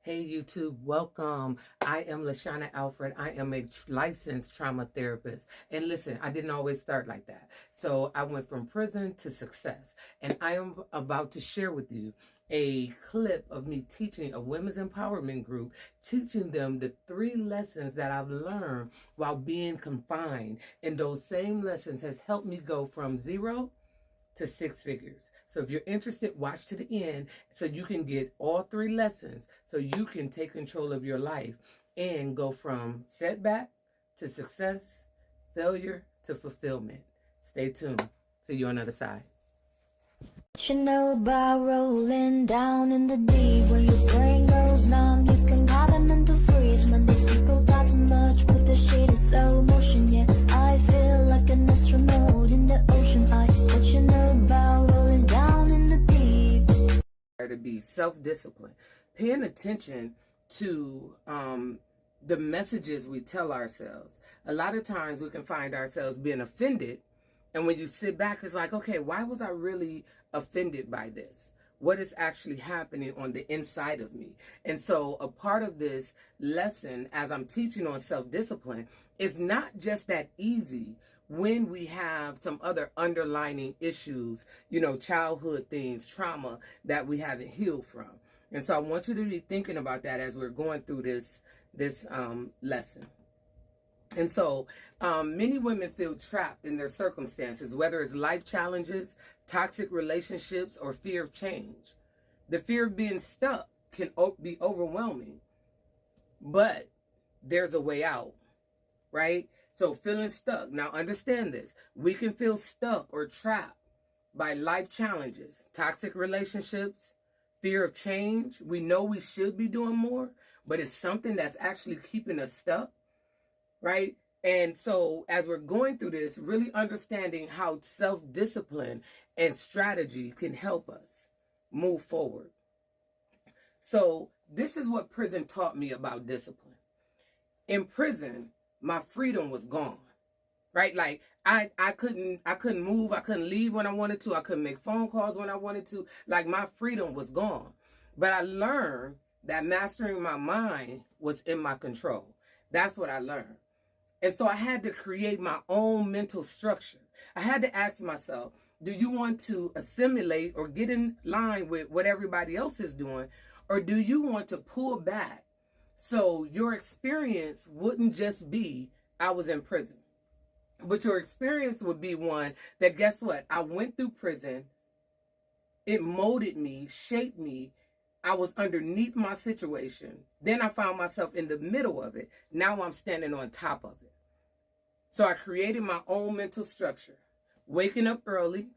Hey YouTube, welcome. I am Lashana Alfred. I am a licensed trauma therapist. And listen, I didn't always start like that. So I went from prison to success. And I am about to share with you a clip of me teaching a women's empowerment group, teaching them the 3 lessons that I've learned while being confined. And those same lessons has helped me go from 0 to 6 figures. So if you're interested, watch to the end so you can get all 3 lessons so you can take control of your life and go from setback to success, failure to fulfillment. Stay tuned. See you on the other side. What you know about rolling down in the deep? When your brain goes numb, you can call them mental freeze. When these people talk too much, put the shit in slow motion. Yeah, I feel like an astronaut in the ocean. What you know about rolling down in the deep? To be self-disciplined, paying attention to the messages we tell ourselves. A lot of times we can find ourselves being offended, and when you sit back, it's like, okay, why was I really offended by this? What is actually happening on the inside of me? And so a part of this lesson, as I'm teaching on self-discipline, is not just that easy when we have some other underlying issues, childhood things, trauma that we haven't healed from. And so I want you to be thinking about that as we're going through this lesson. And so many women feel trapped in their circumstances, whether it's life challenges, toxic relationships, or fear of change. The fear of being stuck can be overwhelming, but there's a way out, right? So feeling stuck. Now understand this. We can feel stuck or trapped by life challenges, toxic relationships, fear of change. We know we should be doing more, but it's something that's actually keeping us stuck, right? And so as we're going through this, really understanding how self-discipline and strategy can help us move forward. So this is what prison taught me about discipline. In prison, my freedom was gone, right? Like I couldn't move. I couldn't leave when I wanted to. I couldn't make phone calls when I wanted to. Like my freedom was gone. But I learned that mastering my mind was in my control. That's what I learned. And so I had to create my own mental structure. I had to ask myself, do you want to assimilate or get in line with what everybody else is doing? Or do you want to pull back so your experience wouldn't just be, I was in prison, but your experience would be one that, guess what? I went through prison. It molded me, shaped me. I was underneath my situation. Then I found myself in the middle of it. Now I'm standing on top of it. So I created my own mental structure, waking up early,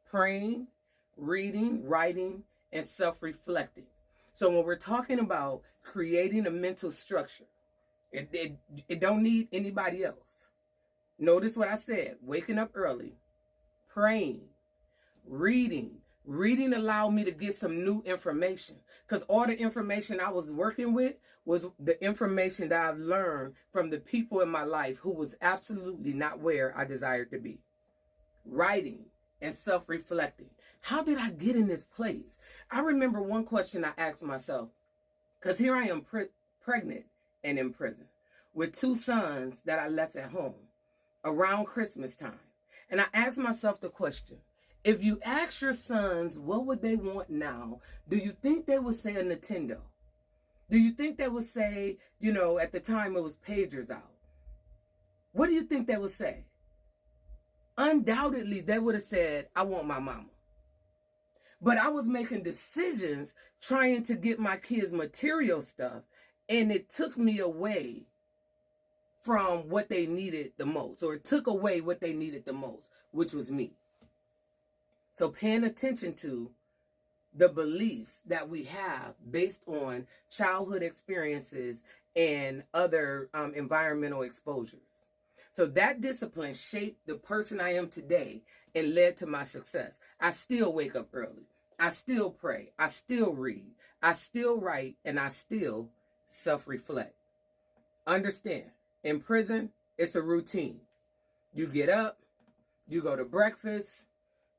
praying, reading, writing, and self-reflecting. So when we're talking about creating a mental structure, it don't need anybody else. Notice what I said, waking up early, praying, reading. Reading allowed me to get some new information, because all the information I was working with was the information that I've learned from the people in my life who was absolutely not where I desired to be. Writing and self-reflecting. How did I get in this place? I remember one question I asked myself, because here I am pregnant and in prison with 2 sons that I left at home around Christmas time. And I asked myself the question, if you ask your sons what would they want now, do you think they would say a Nintendo? Do you think they would say, at the time it was pagers out? What do you think they would say? Undoubtedly, they would have said, I want my mama. But I was making decisions trying to get my kids material stuff, and it took me away from what they needed the most, or it took away what they needed the most, which was me. So paying attention to the beliefs that we have based on childhood experiences and other environmental exposures. So that discipline shaped the person I am today and led to my success. I still wake up early. I still pray. I still read. I still write, and I still self-reflect. Understand, in prison, it's a routine. You get up, you go to breakfast,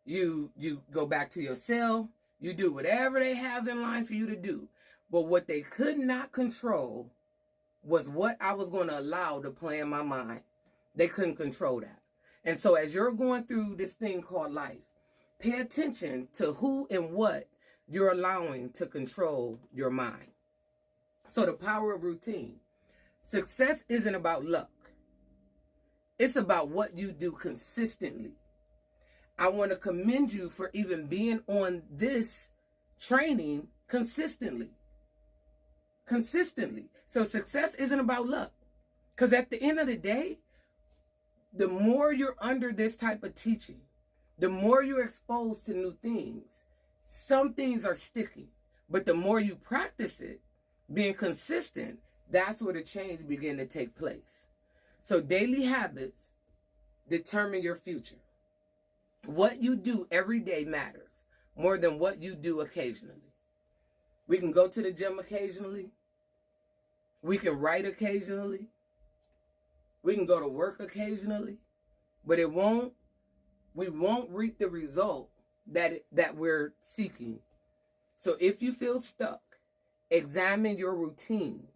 you go back to your cell, you do whatever they have in line for you to do. But what they could not control was what I was going to allow to play in my mind. They couldn't control that. And so as you're going through this thing called life, pay attention to who and what you're allowing to control your mind. So the power of routine. Success isn't about luck. It's about what you do consistently. I want to commend you for even being on this training consistently. Consistently. So success isn't about luck. Because at the end of the day, the more you're under this type of teaching, the more you're exposed to new things, some things are sticking. But the more you practice it, being consistent, that's where the change begin to take place. So daily habits determine your future. What you do every day matters more than what you do occasionally. We can go to the gym occasionally. We can write occasionally. We can go to work occasionally. But we won't reap the result that we're seeking. So if you feel stuck, examine your routines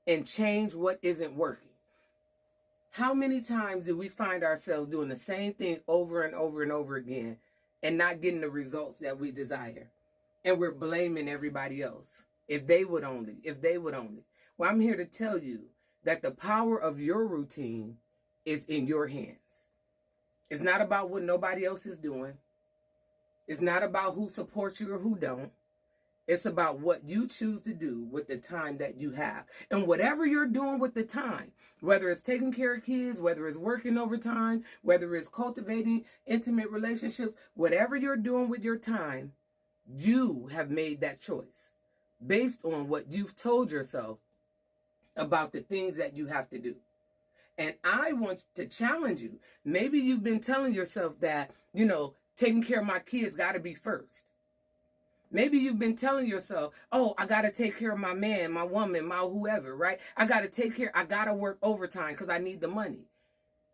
and change what isn't working. How many times do we find ourselves doing the same thing over and over and over again and not getting the results that we desire? And we're blaming everybody else. If they would only, if they would only. Well, I'm here to tell you that the power of your routine is in your hands. It's not about what nobody else is doing. It's not about who supports you or who don't. It's about what you choose to do with the time that you have. And whatever you're doing with the time, whether it's taking care of kids, whether it's working overtime, whether it's cultivating intimate relationships, whatever you're doing with your time, you have made that choice based on what you've told yourself about the things that you have to do. And I want to challenge you. Maybe you've been telling yourself that, taking care of my kids got to be first. Maybe you've been telling yourself, oh, I got to take care of my man, my woman, my whoever, right? I got to work overtime because I need the money.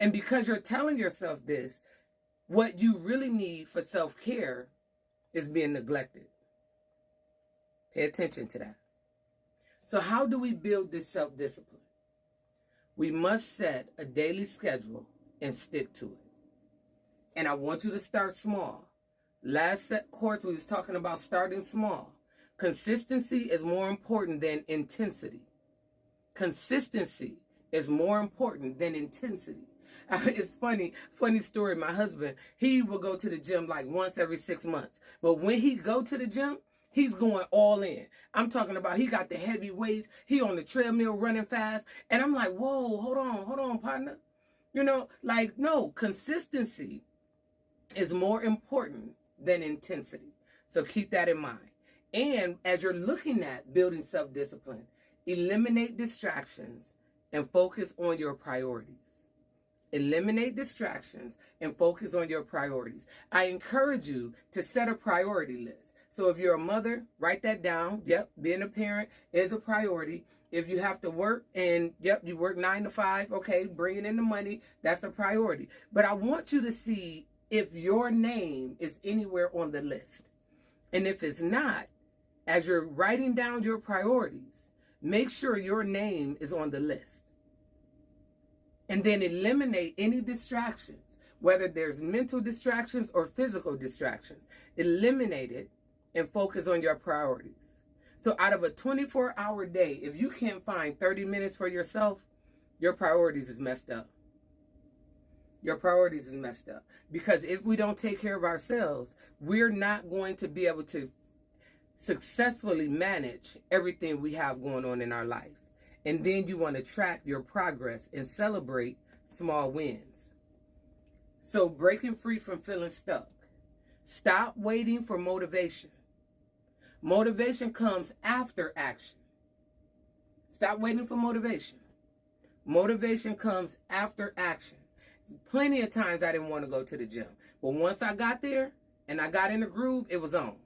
And because you're telling yourself this, what you really need for self-care is being neglected. Pay attention to that. So how do we build this self-discipline? We must set a daily schedule and stick to it. And I want you to start small. Last course, we was talking about starting small. Consistency is more important than intensity. Consistency is more important than intensity. It's funny story. My husband, he will go to the gym like once every 6 months. But when he go to the gym, he's going all in. I'm talking about he got the heavy weights. He on the treadmill running fast. And I'm like, whoa, hold on, partner. No, consistency is more important than intensity. So keep that in mind. And as you're looking at building self-discipline, eliminate distractions and focus on your priorities. Eliminate distractions and focus on your priorities. I encourage you to set a priority list. So if you're a mother, write that down. Yep, being a parent is a priority. If you have to work and, you work 9 to 5, okay, bringing in the money, that's a priority. But I want you to see if your name is anywhere on the list. And if it's not, as you're writing down your priorities, make sure your name is on the list. And then eliminate any distractions, whether there's mental distractions or physical distractions. Eliminate it and focus on your priorities. So out of a 24-hour day, if you can't find 30 minutes for yourself, your priorities is messed up. Your priorities is messed up. Because if we don't take care of ourselves, we're not going to be able to successfully manage everything we have going on in our life. And then you want to track your progress and celebrate small wins. So breaking free from feeling stuck. Stop waiting for motivation. Motivation comes after action. Stop waiting for motivation. Motivation comes after action. Plenty of times I didn't want to go to the gym. But once I got there and I got in the groove, it was on.